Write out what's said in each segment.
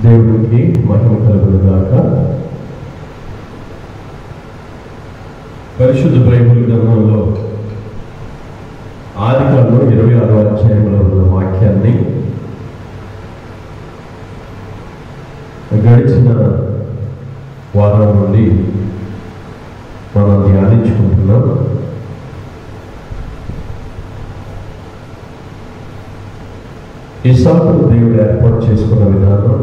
దేవుడికి మహిమ కలుగునుగాక. పరిశుద్ధ బైబిల్ గ్రంథంలో ఆదికాండం 26వ అధ్యాయంలో ఉన్న వాక్యాన్ని గడిచిన వారం నుండి మనం ధ్యానించుకుంటున్నాం. ఇస్సాకును దేవుడు ఏర్పాటు చేసుకున్న విధానం,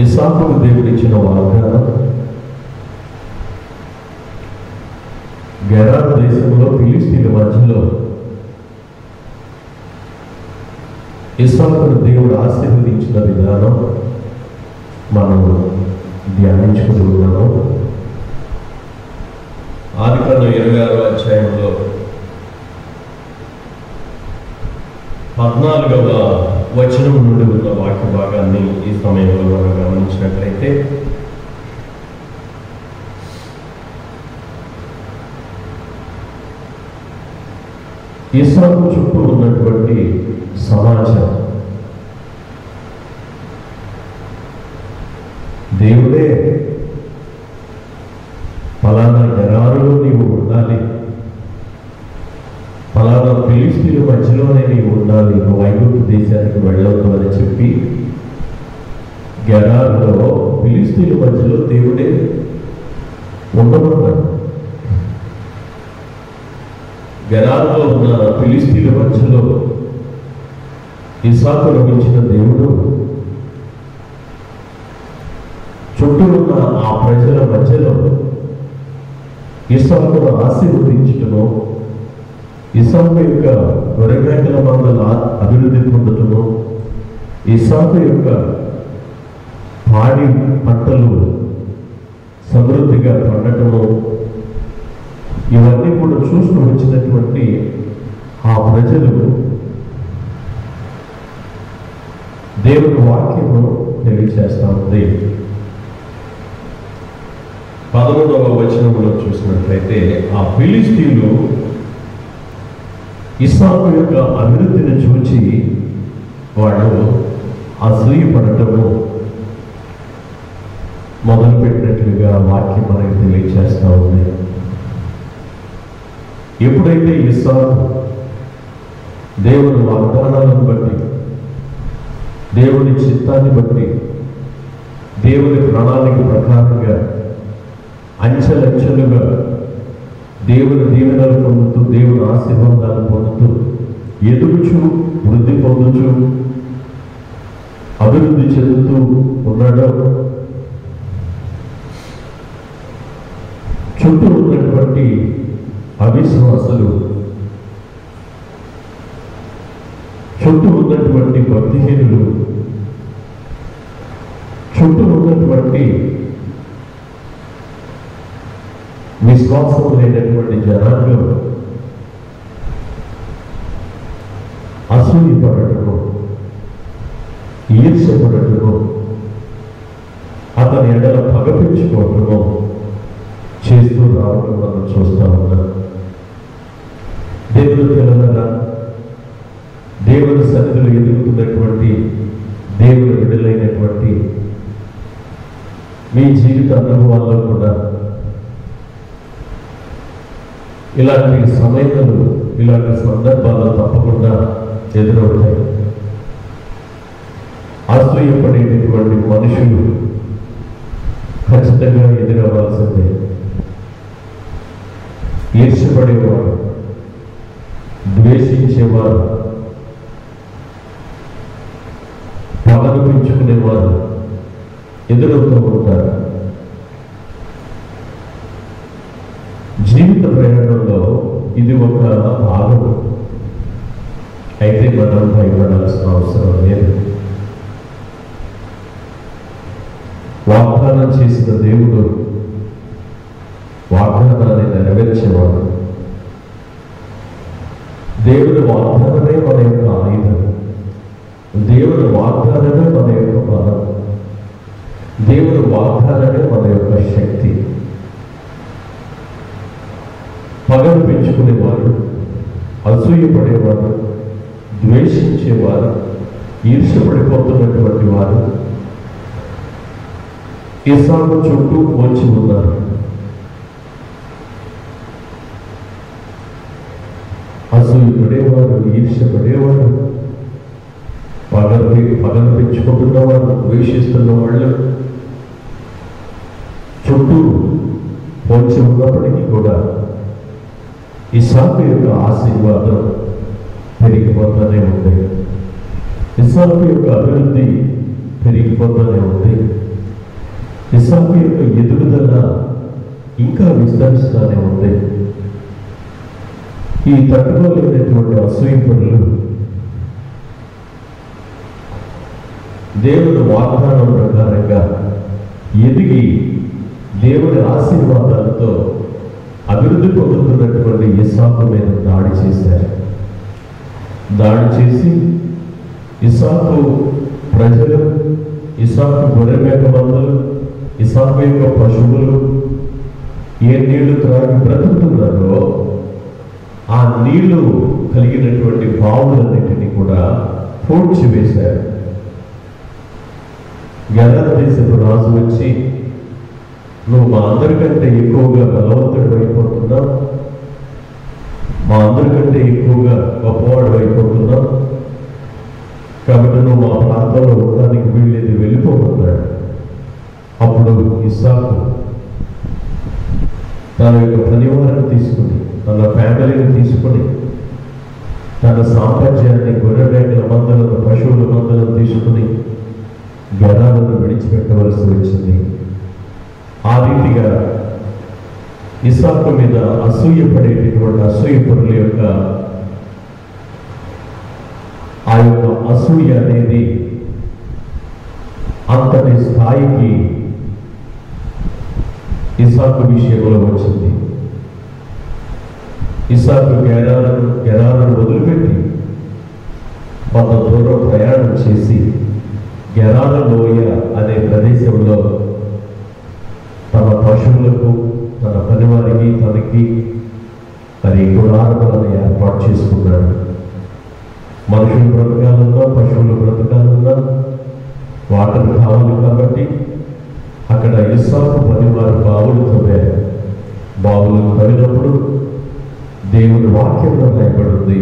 ఇస్సాకును దేవుడు ఇచ్చిన వాగ్దానం, గెరారు దేశంలో ఫిలిష్తీయుల మధ్యలో ఇస్సాకును దేవుడు ఆశీర్వదించిన విధానం మనం ధ్యానించుకుంటున్నాము. ఆదికాండం 26వ అధ్యాయంలో 14వ వచనం నుండి ఉన్న వాక్య భాగాన్ని ఈ సమయంలో మనం గమనించినట్లయితే, ఇస్సాకు చుట్టూ ఉన్నటువంటి సమాజం దేవుడే ఫలానా గెరారులో నీవు ఉండాలి, ఫలానా ఫిలిష్తీయుల మధ్యలోనే నీవు ఉండాలి, నువ్వు ఐగుప్తు దేశానికి వెళ్ళొద్దు అని చెప్పి గెరారులో ఫిలిష్తీయుల మధ్యలో దేవుడే ఉండమన్నాడు. గెరారులో ఉన్న ఫిలిష్తీయుల మధ్యలో ఇస్సాకును ఉంచిన దేవుడు చుట్టూ ఉన్న ఆ ప్రజల మధ్యలో ఇస్సాకును ఆశీర్వదించటము, ఇస్సాకు యొక్క గొర్రెమేకల మందల అభివృద్ధి పొందటము, ఇస్సాకు యొక్క పాడి పంటలు సమృద్ధిగా పండటము, ఇవన్నీ కూడా చూస్తూ వచ్చినటువంటి ఆ ప్రజలు దేవుని వాక్యము తెలియచేస్తా ఉంది. 11వ వచనంలో చూసినట్లయితే, ఆ ఫిలిష్తీయులు ఇస్సాకు యొక్క అభివృద్ధిని చూచి వాళ్ళు అసూయపడటము మొదలుపెట్టినట్లుగా వాక్యం మనకి తెలియచేస్తూ ఉంది. ఎప్పుడైతే ఇస్సాకు దేవుని వాగ్దానాలను బట్టి, దేవుని చిత్తాన్ని బట్టి, దేవుని ప్రణాళిక ప్రకారంగా అంచెలంచెలుగా దేవుని దీవెనలు పొందుతూ, దేవుని ఆశీర్వాదాలు పొందుతూ, ఎదుగుచు వృద్ధి పొందుచు అభివృద్ధి చెందుతూ ఉన్నాడు, చుట్టూ ఉన్నటువంటి అవిశ్వాసులు, చుట్టూ ఉన్నటువంటి భక్తిహీనులు, చుట్టూ ఉన్నటువంటి విశ్వాసం లేనటువంటి జనాంగం అసూయపడటము, ఈర్ష్యపడటము, అతని ఎడల పగ పెంచుకోవటము చేస్తూ రావటం మనం చూస్తూ ఉన్నాం. దేవుని పిల్లలరా, దేవుని సన్నిధిలో ఎదుగుతున్నటువంటి దేవుని విడుదలైనటువంటి మీ జీవిత అనుభవాల్లో కూడా ఇలాంటి సమయాలు, ఇలాంటి సందర్భాలు తప్పకుండా ఎదురవుతాయి. అసూయపడేటటువంటి మనుషులు ఖచ్చితంగా ఎదురవ్వాల్సిందే. ఈర్ష్యపడేవారు, ద్వేషించేవారు, పగలు పెంచుకునేవారు ఎదురవుతూ ఉంటారు. జీవిత ప్రయాణంలో ఇది ఒక భాగం. అయితే మనం భయపడాల్సిన అవసరం లేదు. వాగ్దానం చేసిన దేవుడు వాగ్దానాన్ని నెరవేర్చేవాడు. దేవుని వాగ్దానమే మన యొక్క ఆయుధం, దేవుని వాగ్దానమే మన యొక్క బలం, దేవుని వాగ్దానమే మన యొక్క శక్తి. పగలు పెంచుకునేవారు, అసూయపడేవారు, ద్వేషించేవారు, ఈర్ష్యపడిపోతున్నటువంటి వారు ఇస్సాకు చుట్టూ వచ్చి ఉన్నారు. అసూయపడేవారు, ఈర్ష్యపడేవారు, పగలు పెంచుకుంటున్నవారు, ద్వేషిస్తున్న వాళ్ళు చుట్టూ వచ్చి ఉన్నప్పటికీ కూడా ఇస్సాకు యొక్క ఆశీర్వాదం పెరిగిపోతూనే ఉంది. ఇస్సాకు యొక్క అభివృద్ధి పెరిగిపోతూనే ఉంది. ఇస్సాకు యొక్క ఎదుగుదల ఇంకా విస్తరిస్తూనే ఉంది. ఈ తట్టుకోలేనటువంటి అసూయపరులు దేవుని వాగ్దానం ప్రకారంగా ఎదిగి దేవుని ఆశీర్వాదాలతో అభివృద్ధి పొందుతున్నటువంటి ఇస్సాకు మీద దాడి చేశారు. దాడి చేసి ఇస్సాకు ప్రజలు, ఇస్సాకు గొర్రె మేక మందలు, ఇస్సాకు యొక్క పశువులు ఏ నీళ్లు త్రాగి బ్రతుకుతున్నారో ఆ నీళ్లు కలిగినటువంటి బావులన్నింటినీ కూడా పూడ్చివేశారు. గెరార దేశపు రాజు వచ్చి, నువ్వు మా అందరికంటే ఎక్కువగా బలవంతుడు అయిపోతున్నావు, మా అందరికంటే ఎక్కువగా గొప్పవాడు అయిపోతున్నావు, కాబట్టి నువ్వు మా ప్రాంతంలో ఉండడానికి వీళ్ళేది వెళ్ళిపోతున్నాడు. అప్పుడు ఇస్సాకు తన యొక్క పనివారిని తీసుకుని, తన ఫ్యామిలీని తీసుకుని, తన సామ్రాజ్యాన్ని, గొర్రె మేకల మందలను, పశువుల మందలను తీసుకుని గెరారును విడిచిపెట్టవలసి వచ్చింది. ఆ రీతిగా ఇస్సాకు మీద అసూయపడేటటువంటి అసూయపరుల యొక్క ఆ యొక్క అసూయ అనేది అంతటి స్థాయికి ఇస్సాకు విషయంలో వచ్చింది. ఇస్సాకు గెరారును వదిలిపెట్టి కొంత దూరం ప్రయాణం చేసి గెరారు లోయ అనే ప్రదేశంలో తన పశువులకు, తన పనివారికి, తనకి మరి గుడారాలను ఏర్పాటు చేసుకున్నాడు. మనుషులు బ్రతకాలన్నా, పశువులు బ్రతకాలన్నా వాటర్ కావాలి కాబట్టి అక్కడ ఇస్సాకు పనివారు బావులు తవ్వారు. బావులు తవ్వినప్పుడు దేవుని వాక్యంలో రాయబడింది,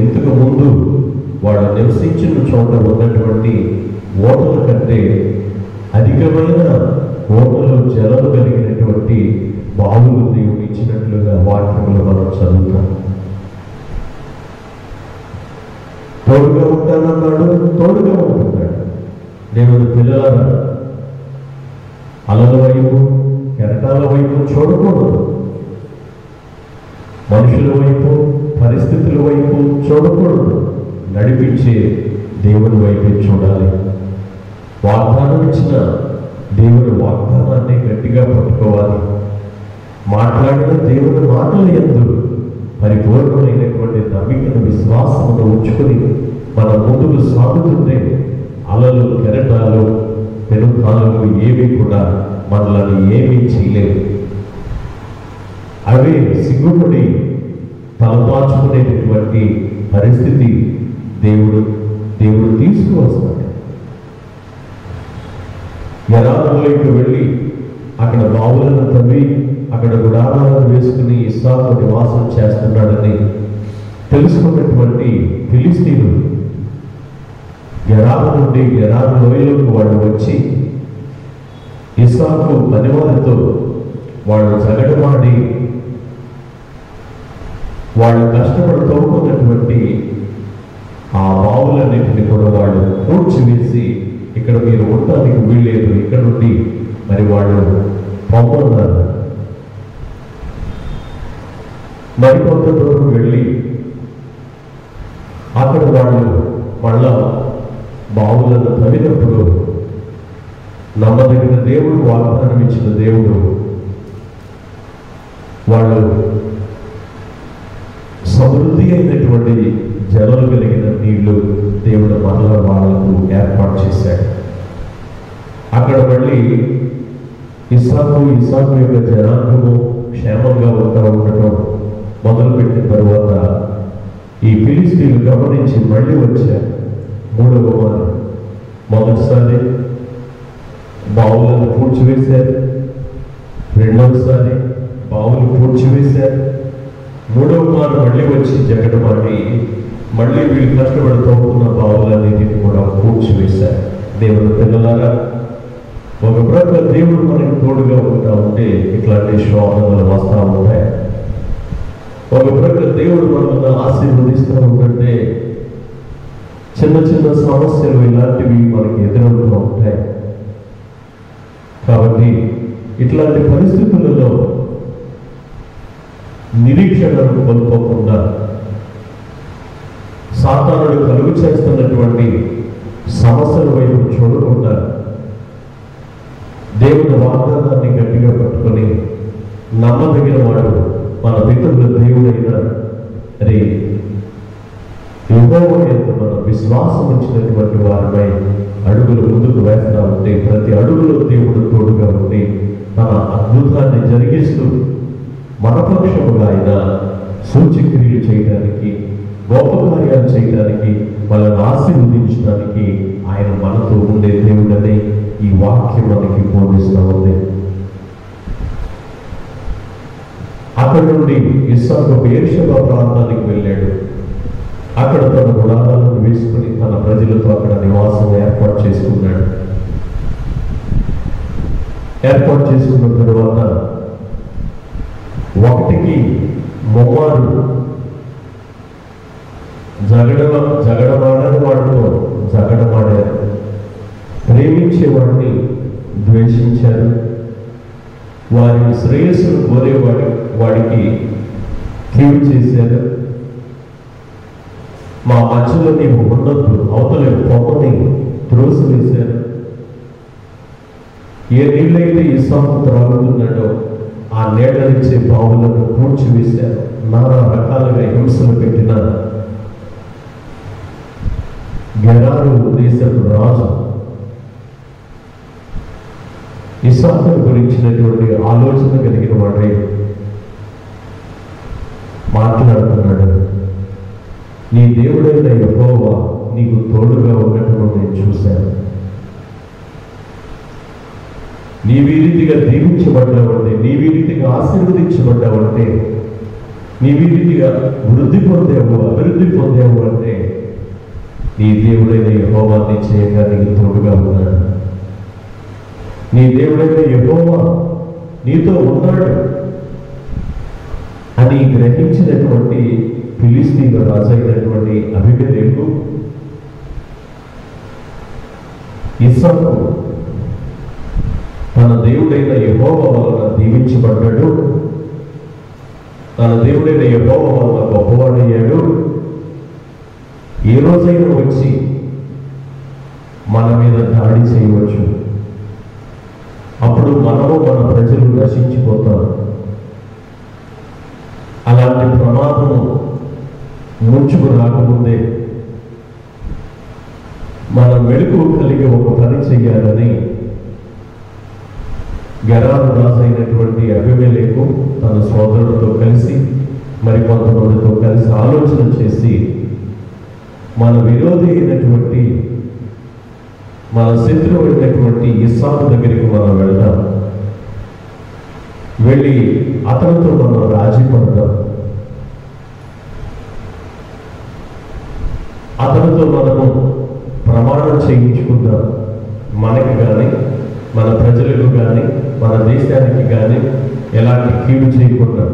ఇంతకు ముందు వాళ్ళు నివసించిన చోట ఉన్నటువంటి ఓటల కంటే అధికమైన ఓటలు, జలాలు కలిగినటువంటి బావులు దేవుడు ఇచ్చినట్లుగా వాక్యంలో మనం చదువుతాం. తోడుగా ఉంటానన్నాడు, తోడుగా ఉంటున్నాడు. దేవుని పిల్లలారా, అలల వైపు, కెరటాల వైపు చూడకూడదు. మనుషుల వైపు, పరిస్థితుల వైపు చూడకూడదు. నడిపించే దేవుని వైపే చూడాలి. వాగ్దానం ఇచ్చిన దేవుని వాగ్దానాన్ని గట్టిగా పట్టుకోవాలి. మాట్లాడిన దేవుని మాటలు యందు పరిపూర్ణమైనటువంటి నమ్మికను, విశ్వాసమును ఉంచుకొని మన ముందుకు సాగుతుంటే అలలు, కెరటాలు, పెనుగాలులు ఏవి కూడా మనల్ని ఏమీ చేయలేవు. అవి సిగ్గుపడి తలదాచుకునేటటువంటి పరిస్థితి దేవుడు తీసుకువస్తాడు. గెరారులోకి వెళ్ళి అక్కడ బావులను తవ్వి అక్కడ గుడారాలను వేసుకుని ఇస్సాకు నివాసం చేస్తున్నాడని తెలుసుకున్నటువంటి ఫిలిస్తీనులు గెరారు నుండి గెరారు లోయలోకి వాళ్ళు వచ్చి ఇస్సాకు పనివారితో వాళ్ళు జగడమాడి వాళ్ళు కష్టపడి తవ్వుకున్నటువంటి ఆ బావులన్నింటినీ కూడా వాళ్ళు పూడ్చివేసి, ఇక్కడ మీరు ఉండడానికి వీల్లేదు, ఇక్కడ నుండి మరి వాళ్ళు పొమ్మన్నారు. మరికొంత దూరం వెళ్ళి అక్కడ వాళ్ళు మళ్ళా బావులను తవ్వినప్పుడు నమ్మదగిన దేవుడు, వాగ్దానం ఇచ్చిన దేవుడు వాళ్ళు సమృద్ధి అయినటువంటి జలాలు కలిగిన నీళ్లు దేవుడు మరలా వాళ్ళకు ఏర్పాటు చేశాడు. అక్కడ మళ్ళీ ఇస్సాకు యొక్క జనాంగము క్షేమంగా ఉండటం మొదలుపెట్టిన తరువాత ఈ ఫిలిస్తీన్లు గమనించి మళ్ళీ వచ్చారు. మూడవ వారు మొదటిసారి బావులను పూడ్చివేశారు, రెండవసారి బావులు పూడ్చివేశారు, మూడవ వారు మళ్ళీ వచ్చి జగడమాడి మళ్ళీ వీళ్ళు కష్టపడిపోతున్న బావులన్నిటిని కూడా పూడ్చివేశారు. దేవుని పిల్లలారా, ఒక ప్రక్క దేవుడు మనకి తోడుగా ఉంటా ఉంటే ఇట్లాంటి శోధనలు వస్తూ ఉంటాయి. ఒక ప్రక్క దేవుడు మనల్ని ఆశీర్వదిస్తూ ఉంటుంటే చిన్న చిన్న సమస్యలు ఇలాంటివి మనకి ఎదురవుతూ ఉంటాయి. కాబట్టి ఇట్లాంటి పరిస్థితులలో నిరీక్షణను కోల్పోకుండా సాతానుడు కలుగు చేస్తున్నటువంటి సమస్యల వైపు చూడకుండా దేవుని వాగ్దానాన్ని గట్టిగా పట్టుకొని నమ్మదగిన వాడు మన పితరుల దేవుడైన యెహోవా యందు మన విశ్వాసం ఉంచినటువంటి వారిపై అడుగులు ముందుకు వేస్తా ఉంటే ప్రతి అడుగులో దేవుడు తోడుగా ఉండి తన అద్భుతాన్ని జరిగిస్తూ మన పక్షముగా ఆయన సూచక్రియలు చేయడానికి, గొప్ప కార్యాలు చేయడానికి, వాళ్ళని ఆశీర్వదించడానికి ఆయన మనతో ఉండే దేవుడని ఈ వాక్యం మనకి బోధిస్తూ ఉంది. అక్కడి నుండి ఇస్సాకు బెయేర్షెబా ప్రాంతానికి వెళ్ళాడు. అక్కడ తన గుడారాలను వేసుకుని తన ప్రజలతో అక్కడ నివాసం ఏర్పాటు చేసుకున్నాడు. ఏర్పాటు చేసుకున్న తరువాత ఒకటికి మొమ్మాడు జగడమాడని వాడితో జగడమాడారు, ప్రేమించే వాడిని ద్వేషించారు, వారి శ్రేయస్సును వాడికి కీడు చేశారు. మా మధ్యలో నీవు ఉన్నట్టు అవతల పొమ్మని త్రోసివేశారు. ఏ నీళ్ళైతే ఇస్సాకు త్రాగుతున్నాడో ఆ నీళ్ళనిచ్చే బావులను పూడ్చివేశారు. నానా రకాలుగా హింసలు పెట్టిన గెరారు దేశపు రాజు ఇస్సాకు గురించినటువంటి ఆలోచన కలిగిన వాడే మాట్లాడుతున్నాడు. నీ దేవుడైన యెహోవా నీకు తోడుగా ఉన్నట్టును నేను చూశాను. నీవీ రీతిగా దీవించబడ్డావంటే, నీవీ రీతిగా ఆశీర్వదించబడ్డావంటే, నీవీ రీతిగా వృద్ధి పొందావు, అభివృద్ధి పొందావు అంటే నీ దేవుడైన యెహోవా నీ చేయగా నీకు తోడుగా ఉన్నాడు. నీ దేవుడైన యెహోవా నీతో ఉన్నాడు అని గ్రహించినటువంటి ఫిలిస్తీన్ల రాజు అయినటువంటి అబీమెలెకు ఇస్సాకు తన దేవుడైన యెహోవా వలన దీవించబడ్డాడు, తన దేవుడైన యెహోవా వలన గొప్పవాడయ్యాడు. ఏ రోజైనా వచ్చి మన మీద దాడి చేయవచ్చు, అప్పుడు మనము మన ప్రజలు నశించిపోతారు. అలాంటి ప్రమాదము ముంచుకు రాకముందే మనం మెళుకు కలిగి ఒక పని చెయ్యాలని గెరారు రాజు అయినటువంటి అబీమెలెకు తన సోదరుడితో కలిసి మరికొంతమందితో కలిసి ఆలోచన చేసి మన విరోధి అయినటువంటి మన శత్రువు అయినటువంటి ఇస్సాకు దగ్గరికి మనం వెళ్తాం, వెళ్ళి అతనితో మనం రాజీ పడదాం, అతనితో మనము ప్రమాణం చేయించుకుందాం, మనకి కానీ మన ప్రజలకు కానీ మన దేశానికి కానీ ఎలాంటి కీడు చేయకుండా,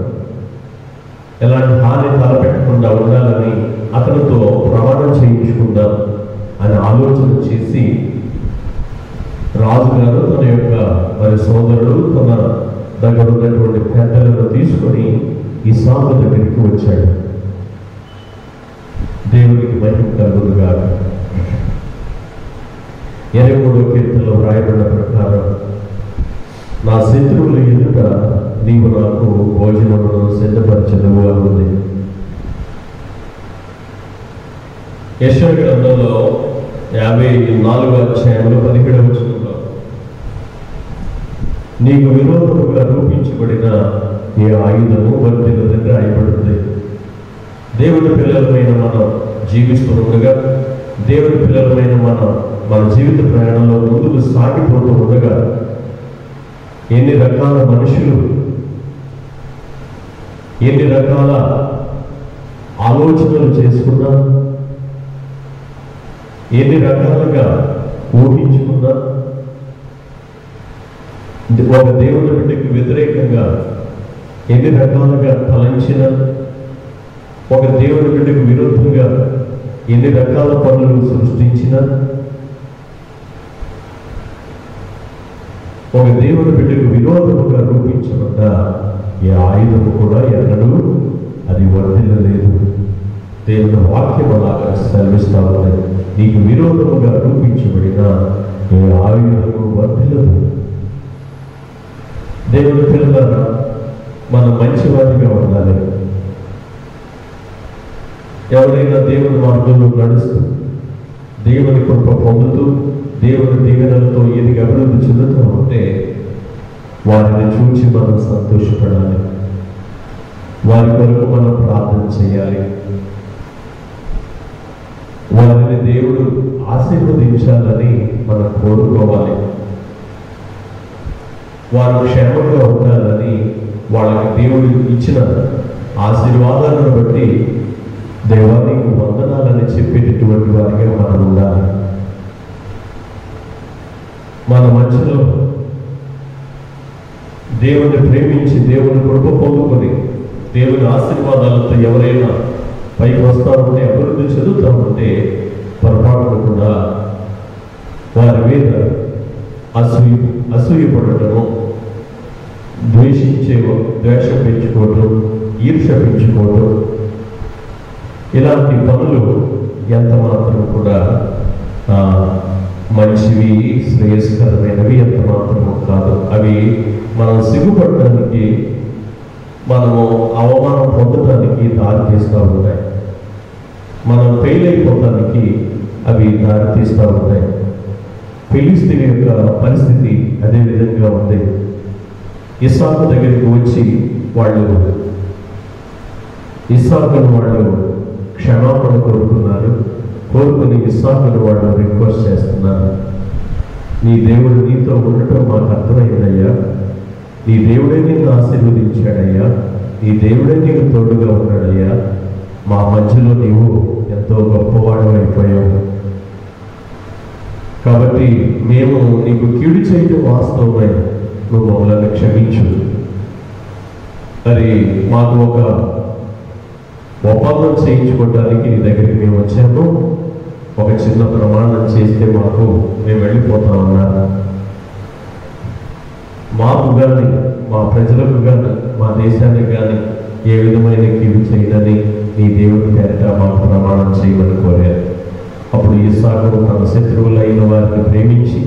ఎలాంటి హాని తలపెట్టకుండా ఉండాలని అతనితో ప్రమాణం చేయించుకుందాం అని ఆలోచన చేసి రాజుగారు తన యొక్క మరి సోదరుడు తన దగ్గర ఉన్నటువంటి పెద్దలను తీసుకొని ఇస్సాకు దగ్గరికి వచ్చాడు. దేవునికి మహిమ కలుగునుగా. 23వ కీర్తనలో వ్రాయబడిన ప్రకారం నా శత్రువుల ఎదుట నీవు నాకు భోజనమును సిద్ధపరచెదవు అనుంది. యెషయా గ్రంథంలో 54వ అధ్యాయంలో 17వ వచనంలో నీకు విరోధముగా రూపించబడిన ఏ ఆయుధము వర్తిల్లదని రాయబడుతుంది. దేవుడి పిల్లలమైన మనం జీవిస్తూ ఉండగా దేవుడి పిల్లలమైన మన జీవిత ప్రయాణంలో ముందుకు సాగిపోతూ ఉండగా ఎన్ని రకాల మనుషులు, ఎన్ని రకాల ఆలోచనలు చేసుకున్నా, ఎన్ని రకాలుగా ఊహించుకున్నా, ఒక దేవుడి బిడ్డకి వ్యతిరేకంగా ఎన్ని రకాలుగా తలంచిన, ఒక దేవుడి బిడ్డకు విరుద్ధంగా ఎన్ని రకాల పనులు సృష్టించిన, ఒక దేవుడి బిడ్డకు విరోధముగా రూపించబడ్డ ఏ ఆయుధము కూడా ఎన్నడూ అది వర్ధిల్లలేదు. దేవుని వాక్యం అలాగా సెలవిస్తా ఉంది. నీకు విరోధముగా రూపించబడిన ఏ ఆయుధము వర్ధిల్లదు. దేవుని పిల్లలారా, మనం మంచివారిగా ఉండాలి. ఎవరైనా దేవుని మార్గంలో నడుస్తూ దేవుని కృప పొందుతూ దేవుని దీవెనలతో ఎదిగి అభివృద్ధి చెందుతూ ఉంటే వారిని చూచి మనం సంతోషపడాలి. వారి కొరకు మనం ప్రార్థన చేయాలి. వారిని దేవుడు ఆశీర్వదించాలని మనం కోరుకోవాలి. వారు క్షేమంగా ఉండాలని వాళ్ళకి దేవుడు ఇచ్చిన ఆశీర్వాదాలను బట్టి దేవానికి వందనాలని చెప్పేటటువంటి వారిగా మనం ఉండాలి. మన మధ్యలో దేవుని ప్రేమించి దేవుని కృప పొందుకొని దేవుని ఆశీర్వాదాలతో ఎవరైనా పైకి వస్తూ ఉంటే, అభివృద్ధి చెందుతూ ఉంటే పొరపాటుకుండా వారి మీద అసూయపడటము, ద్వేషం పెంచుకోవటం, ఈర్ష పెంచుకోవటం, ఇలాంటి పనులు ఎంత మాత్రం కూడా మంచివి, శ్రేయస్కరమైనవి ఎంత మాత్రము కాదు. అవి మనం సిగ్గుపడటానికి, మనము అవమానం పొందడానికి దారి తీస్తూ ఉంటాయి. మనం ఫెయిల్ అయిపోవడానికి అవి దారి తీస్తూ ఉంటాయి. ఫిలిస్తీయుల యొక్క పరిస్థితి అదే విధంగా ఉంది. ఇస్సాకు దగ్గరికి వచ్చి ఇస్సాకును వాళ్ళు క్షమాపణ కోరుకున్నారు. కోరుకుని ఇస్సాకును వాళ్ళు రిక్వెస్ట్ చేస్తున్నారు, నీ దేవుడు నీతో ఉండటం మాకు అర్థమైందయ్యా, నీ దేవుడే నిన్ను ఆశీర్వదించాడయ్యా, నీ దేవుడే నీకు తోడుగా ఉన్నాడయ్యా, మా మధ్యలో నీవు ఎంతో గొప్పవాడు అయిపోయావు. కాబట్టి మేము నీకు కీడు చేయడం వాస్తవమే, నువ్వు మమ్మల్ని క్షమించు. మరి మాకు ఒక ఒప్పందం చేయించుకోవడానికి నీ దగ్గరికి మేము వచ్చాము, ఒక చిన్న ప్రమాణం చేస్తే మేము వెళ్ళిపోతామన్నారు. మాకు కానీ, మా ప్రజలకు కానీ, మా దేశానికి కానీ ఏ విధమైన కీడు చేయదని నీ దేవుడి పేరిట మాకు ప్రమాణం చేయమని కోరారు. అప్పుడు ఇస్సాకు తన శత్రువులైన వారిని ప్రేమించి,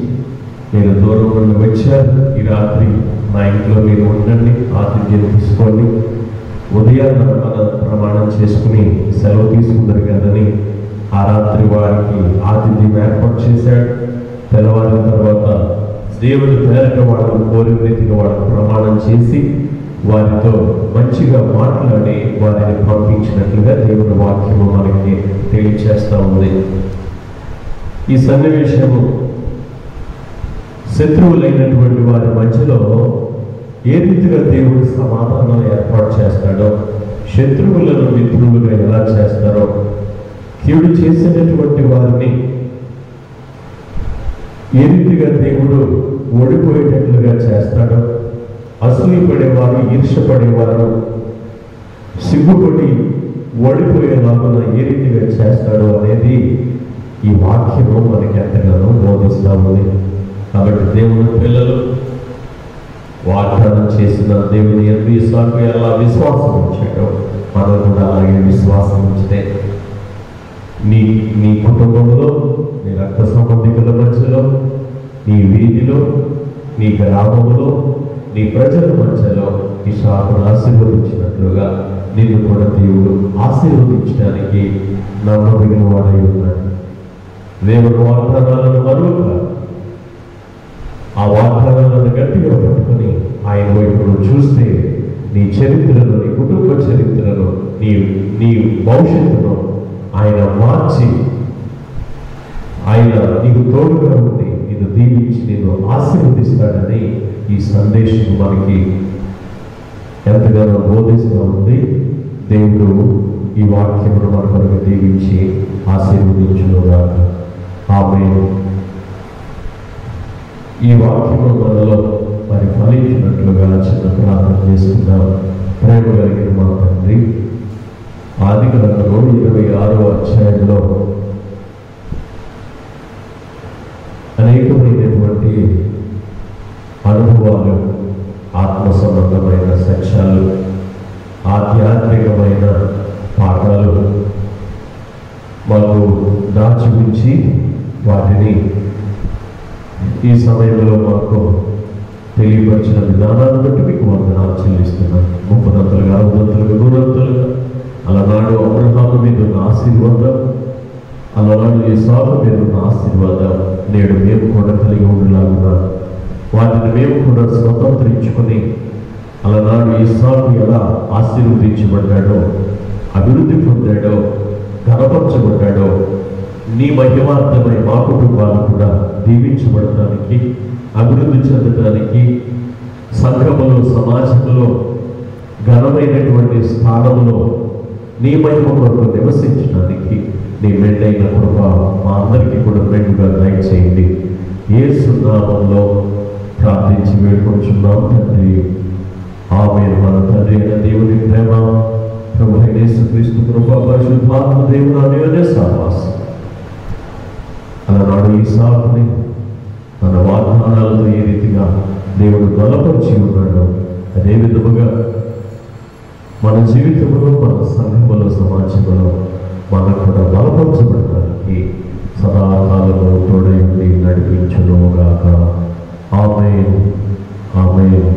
మీరు దూరం నుండి వచ్చారు, ఈ రాత్రి మా ఇంట్లో మీరు ఉండండి, ఆతిథ్యం తీసుకోండి, ఉదయాన్న మన ప్రమాణం చేసుకుని సెలవు తీసుకున్నారు కదని ఆ రాత్రి వారికి ఆతిథ్యం ఏర్పాటు చేశాడు. తెల్లవారిన తర్వాత దేవుడి పేరిట వాళ్ళు కోరిన రీతిగా వాళ్ళకు ప్రమాణం చేసి వారితో మంచిగా మాట్లాడి వారిని పంపించినట్లుగా దేవుడి వాక్యము మనకి తెలియచేస్తూ ఉంది. ఈ సన్నివేశము శత్రువులైనటువంటి వారి మధ్యలో ఏ రీతిగా దేవుడు సమాధానం ఏర్పాటు చేస్తాడో, శత్రువులను మిత్రులుగా ఎలా చేస్తారో, కీడు చేసినటువంటి వారిని ఏ రీతిగా దేవుడు ఓడిపోయేటట్లుగా చేస్తాడో, అసూయపడేవారు, ఈర్షపడేవారు సిగ్గుపడి ఓడిపోయేలాగా ఏ రీతిగా చేస్తాడో అనేది ఈ వాక్యము మనకి ఎంతగానో బోధిస్తూ ఉంది. కాబట్టి దేవుని పిల్లలు వాగ్దానం చేసిన దేవుని యందు ఇస్సాకు ఎలా విశ్వాసం ఉంచాడో మనం కూడా అలాగే విశ్వాసం ఉంచితే నీ కుటుంబంలో, నీ రక్త సంబంధికుల మధ్యలో, నీ వీధిలో, నీ గ్రామంలో, నీ ప్రజల మధ్యలో ఇస్సాకును ఆశీర్వదించినట్లుగా నిన్ను కూడా దేవుడు ఆశీర్వదించడానికి నమ్మదగిన వాడై ఉన్నాడు. దేవుడు వాగ్దానాలను మరొక ఆ వాగ్దానాలను గట్టిగా పట్టుకుని ఆయన వైపు చూస్తే నీ చరిత్రను, నీ కుటుంబ చరిత్రను, నీ భవిష్యత్తును ఆయన మార్చి ఆయన నీకు తోడుగా ఉండి నిన్ను దీవించి నిన్ను ఆశీర్వదిస్తాడని ఈ సందేశం మనకి ఎంతగానో బోధిస్తూ ఉంది. దేవుడు ఈ వాక్యమును మన కొరకు దీవించి ఆశీర్వదించునుగాక. ఆమేన్. ఈ వాక్యము మనలో మరి ఫలించినట్లుగా చిన్న ప్రార్థన చేసుకుందాం. ప్రేమ కలిగిన మా తండ్రి, ఆదికాండము 26వ అధ్యాయంలో అనేకమైనటువంటి అనుభవాలు, ఆత్మ సంబంధమైన సత్యాలు, ఆధ్యాత్మికమైన పాఠాలు మాకు దాచి ఉంచి వాటిని ఈ సమయంలో మాకు తెలియపరిచిన విధానాన్ని బట్టి మీకు వందనాలు చెల్లిస్తున్నాను. 30 60 100 అలనాడు అబ్రహాము మీద ఉన్న ఆశీర్వాదం, అలనాడు ఇస్సాకు మీద ఉన్న ఆశీర్వాదం నేడు మేము కూడా కలిగి ఉండేలాగా వాటిని మేము కూడా స్వతంత్రించుకొని అలనాడు ఇస్సాకు ఎలా ఆశీర్వదించబడ్డాడో, అభివృద్ధి పొందాడో, ఘనపరచబడ్డాడో నీ మహిమార్థమై మా కుటుంబాలు కూడా దీవించబడటానికి, అభివృద్ధి చెందడానికి, సంఘములో సమాజంలో ఘనమైనటువంటి స్థానంలో నీ మహిమ కొరకు నివసించడానికి నీ మెండైన కృప మా అందరికీ కూడా మెండుగా దయచేయండి. యేసు నామములో ప్రార్థించి వేడుకొంచున్నాం తండ్రి. ఆమేన్. మన తండ్రి అయిన దేవుని ప్రేమ, ప్రభు అయిన యేసుక్రీస్తు కృప, పరిశుద్ధాత్మ దేవుని అన్యోన్య సహవాసం అలనాడు ఇస్సాకుని తన వాగ్దానాలతో ఏ రీతిగా దేవుడు బలపరిచి ఉన్నాడు, అదే విధముగా మన జీవితంలో, మన సంఘములో, సమాజంలో మనకు కూడా బలపరచబడడానికి సదాకాలంలో తోడై ఉండి నడిపించునుగాక. ఆమేన్. ఆమేన్.